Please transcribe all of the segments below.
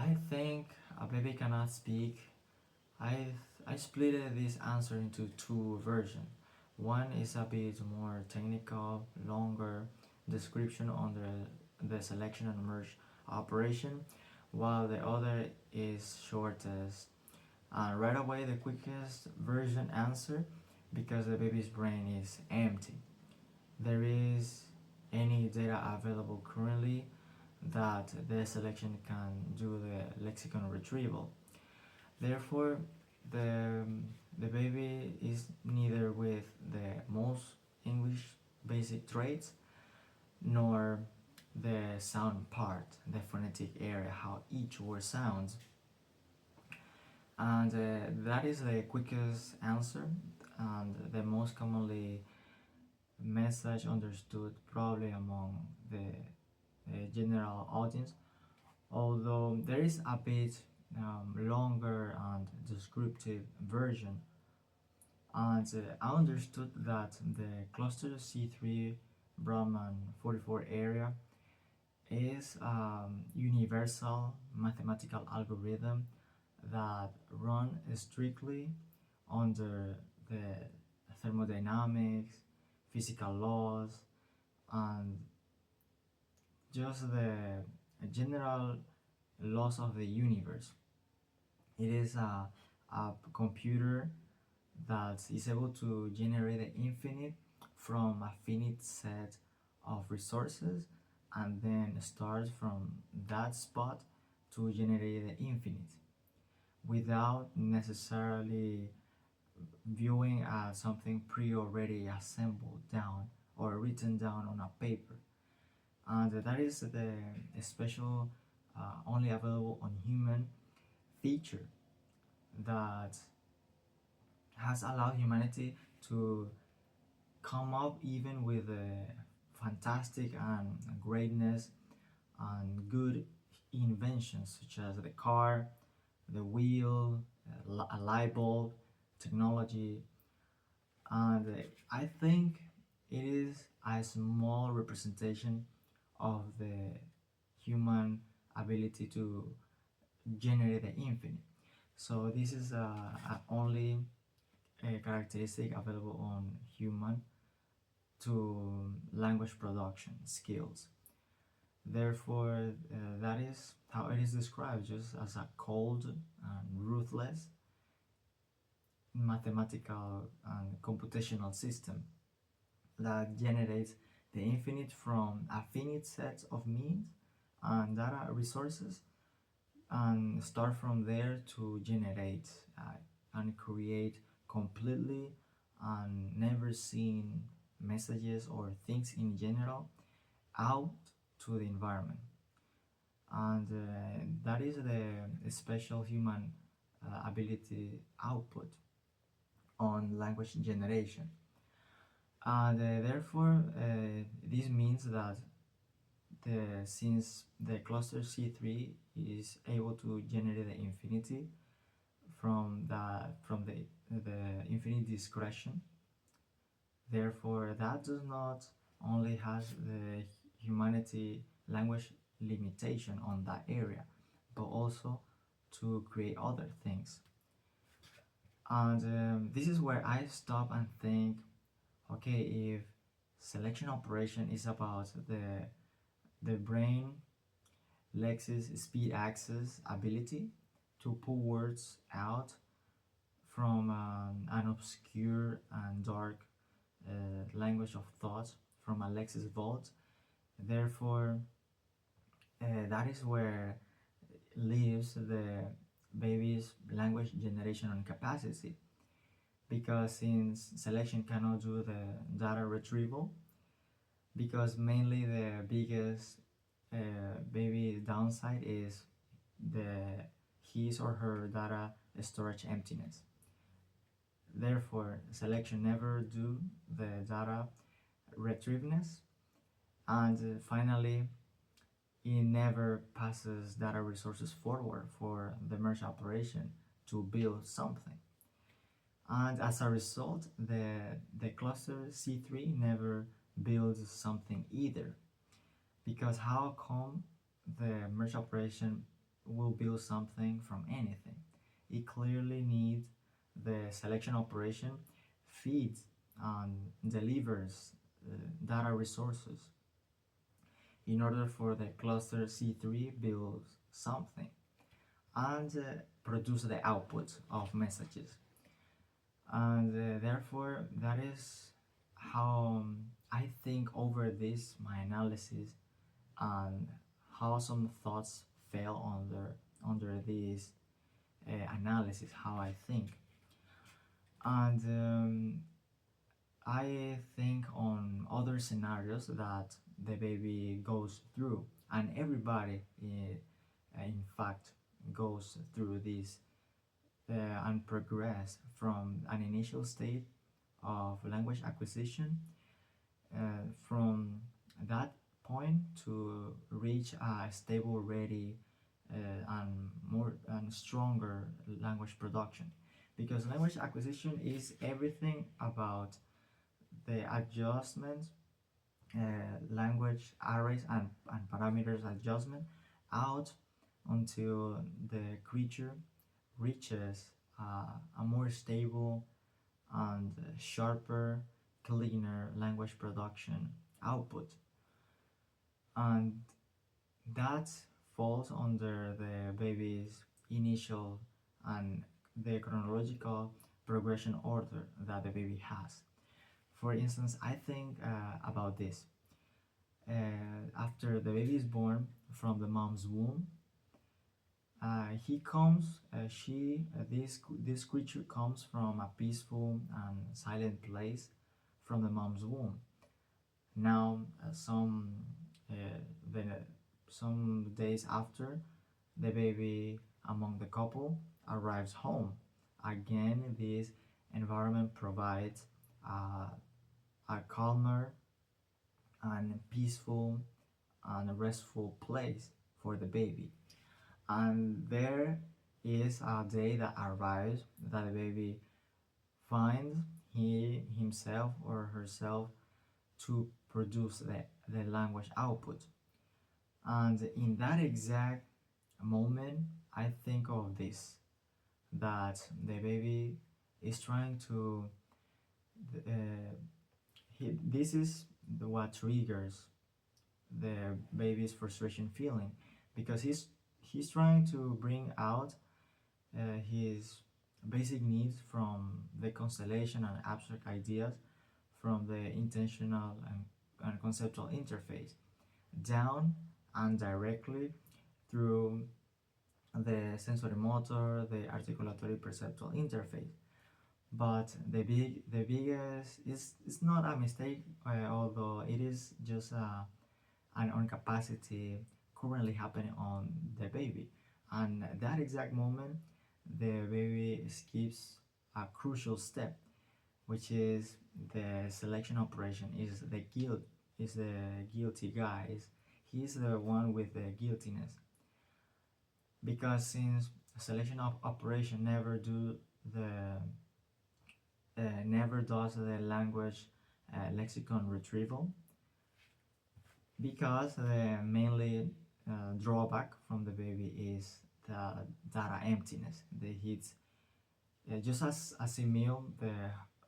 I think a baby cannot speak. I I split this answer into two versions. One is a bit more technical, longer description on the selection and merge operation, while the other is shortest. And right away, the quickest version answer because the baby's brain is empty. There is any data available currently that the selection can do the lexicon retrieval. Therefore, the, the baby is neither with the most English basic traits nor the sound part, the phonetic area, how each word sounds. And that is the quickest answer and the most commonly message understood probably among the general audience, although there is a bit longer and descriptive version. And I understood that the cluster C3 Brahman 44 area is a universal mathematical algorithm that run strictly under the thermodynamics, physical laws, and just the general laws of the universe. It is a computer that is able to generate the infinite from a finite set of resources and then starts from that spot to generate the infinite without necessarily viewing as something pre-already assembled down or written down on a paper. And that is the special only available on human feature that has allowed humanity to come up even with fantastic and greatness and good inventions such as the car, the wheel, a light bulb, technology. And I think it is a small representation of the human ability to generate the infinite. So this is only a characteristic available on human to language production skills. Therefore, that is how it is described, just as a cold and ruthless mathematical and computational system that generates the infinite from a finite set of means and data resources and start from there to generate and create completely and never seen messages or things in general out to the environment. And that is the special human ability output on language generation. And therefore, this means that since the cluster C3 is able to generate the infinity from the infinite discretion, therefore that does not only has the humanity language limitation on that area, but also to create other things. And this is where I stop and think, okay, if selection operation is about the brain Lex's speed access ability to pull words out from an obscure and dark language of thought from Alexis vault. Therefore, that is where lives the baby's language generation and capacity, because since selection cannot do the data retrieval, because mainly the biggest baby downside is the his or her data storage emptiness. Therefore, selection never do the data retrieveness, and finally it never passes data resources forward for the merge operation to build something. And as a result, the cluster C3 never builds something either. Because how come the merge operation will build something from anything. It clearly needs the selection operation feeds and delivers data resources in order for the cluster C3 build something and produce the output of messages. And therefore that is how I think over this my analysis and how some thoughts fell under this analysis, how I think. And I think on other scenarios that the baby goes through, and everybody in fact goes through this and progress from an initial state of language acquisition, from that point to reach a stable, ready, and more and stronger language production. Because language acquisition is everything about the adjustment, language arrays and parameters adjustment out until the creature reaches a more stable and sharper, cleaner language production output. And that falls under the baby's initial and the chronological progression order that the baby has. For instance, I think about this. After the baby is born from the mom's womb, he comes, this creature comes from a peaceful and silent place from the mom's womb. Now, then, some days after, the baby among the couple arrives home. Again, this environment provides a calmer and peaceful and restful place for the baby. And there is a day that arrives that the baby finds himself or herself to produce the language output. And in that exact moment, I think of this, that the baby is trying to this is what triggers the baby's frustration feeling, because he's trying to bring out his basic needs from the constellation and abstract ideas from the intentional and conceptual interface down and directly through the sensory motor, the articulatory perceptual interface. But the biggest is it's not a mistake, although it is just an incapacity currently happening on the baby. And at that exact moment, the baby skips a crucial step, which is the selection operation. Is the guilty guy. He's the one with the guiltiness, because since selection of operation never does the language lexicon retrieval, because the mainly drawback from the baby is the data emptiness. The hits just as Emil,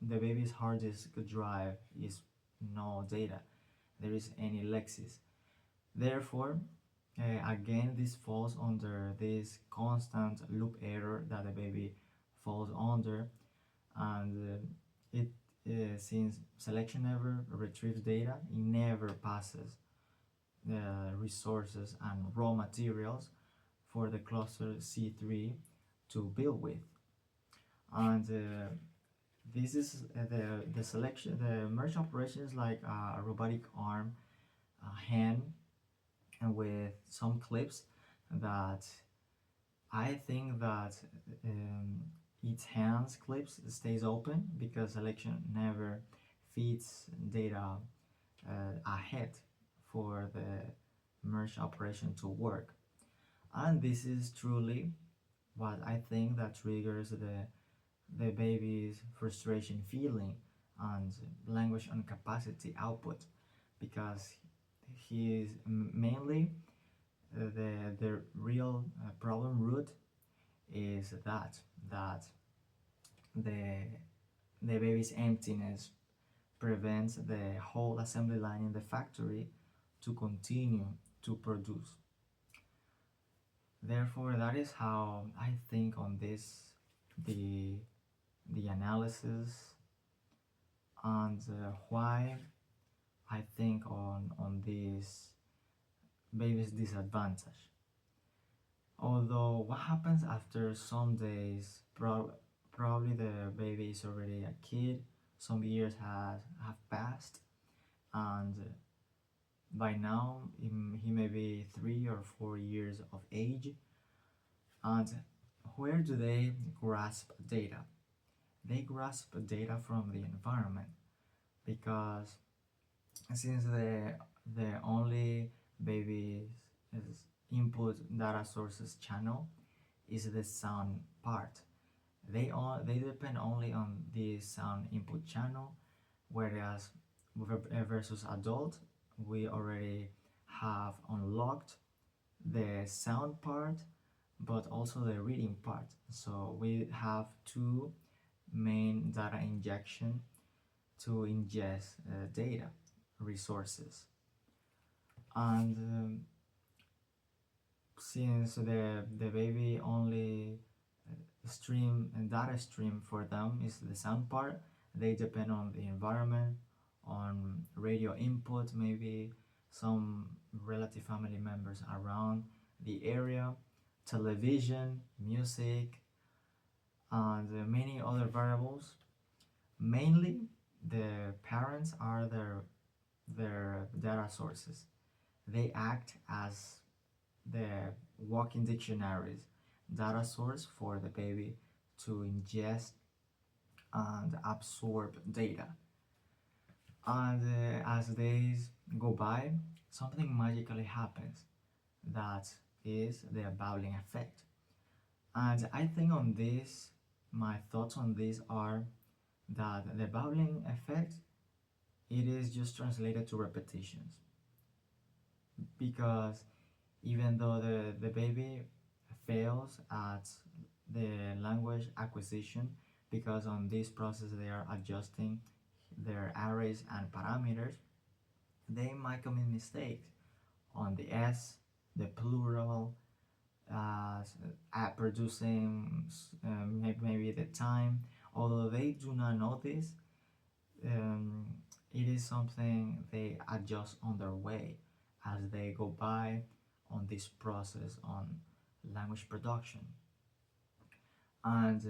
the baby's hard disk drive is no data. There is any lexis. Therefore, again, this falls under this constant loop error that the baby falls under, and it since selection never retrieves data, it never passes resources and raw materials for the cluster C3 to build with. And this is the selection, the merge operation is like a robotic arm, a hand, and with some clips that I think that its hands clips stays open because selection never feeds data ahead for the merge operation to work. And this is truly what I think that triggers the baby's frustration feeling and language incapacity output, because he is mainly the real problem root is that the the baby's emptiness prevents the whole assembly line in the factory to continue to produce. Therefore, that is how I think on this, the the analysis, and why I think on this baby's disadvantage. Although what happens after some days, probably the baby is already a kid, some years have passed, and by now he may be 3 or 4 years of age. And where do they grasp data? They grasp data from the environment, because since the only baby's input data sources channel is the sound part, they depend only on the sound input channel, whereas versus adult, we already have unlocked the sound part but also the reading part. So we have two main data injection to ingest data resources. And since the baby only stream and data stream for them is the sound part, they depend on the environment, on radio input, maybe some relative family members around the area, television, music, and many other variables. Mainly the parents are their data sources. They act as the walking dictionaries, data source for the baby to ingest and absorb data. And as days go by, something magically happens. That is the babbling effect. And I think on this, my thoughts on this are that the babbling effect, it is just translated to repetitions, because even though the baby fails at the language acquisition, because on this process they are adjusting their arrays and parameters, they might commit mistakes on the s, the plural, at producing maybe the time. Although they do not know this, it is something they adjust on their way as they go by on this process on language production. And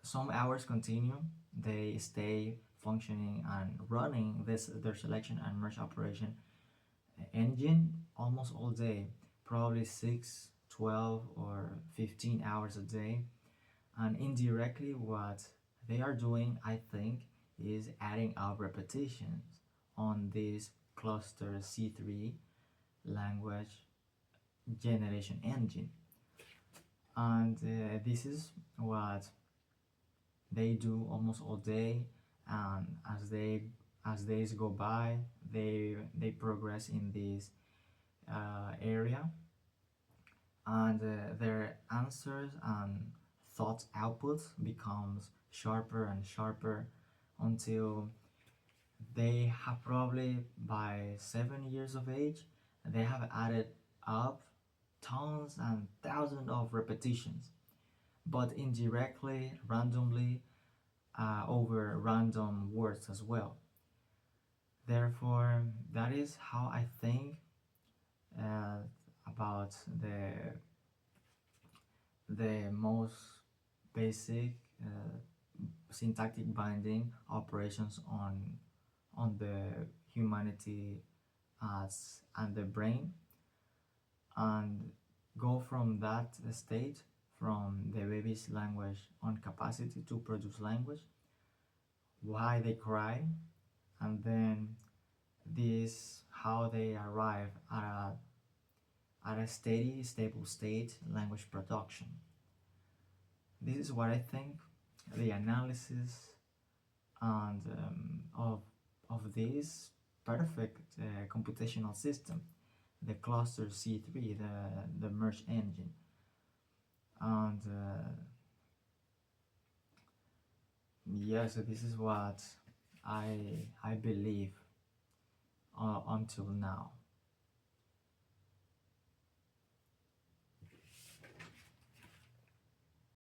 some hours continue, they stay functioning and running their selection and merge operation engine almost all day, probably 6, 12, or 15 hours a day. And indirectly what they are doing, I think, is adding up repetitions on this cluster C3 language generation engine. And this is what they do almost all day. And as days go by, they progress in this area, and their answers and thoughts outputs becomes sharper and sharper, until they have probably by 7 years of age, they have added up tons and thousands of repetitions, but indirectly, randomly, over random words as well. Therefore, that is how I think about the most basic syntactic binding operations on the humanity as and the brain, and go from that state, from the baby's language incapacity to produce language, why they cry, and then this how they arrive at a steady, stable state language production. This is what I think the analysis and of this perfect computational system the cluster C3, the merge engine. And yeah, so this is what I believe until now.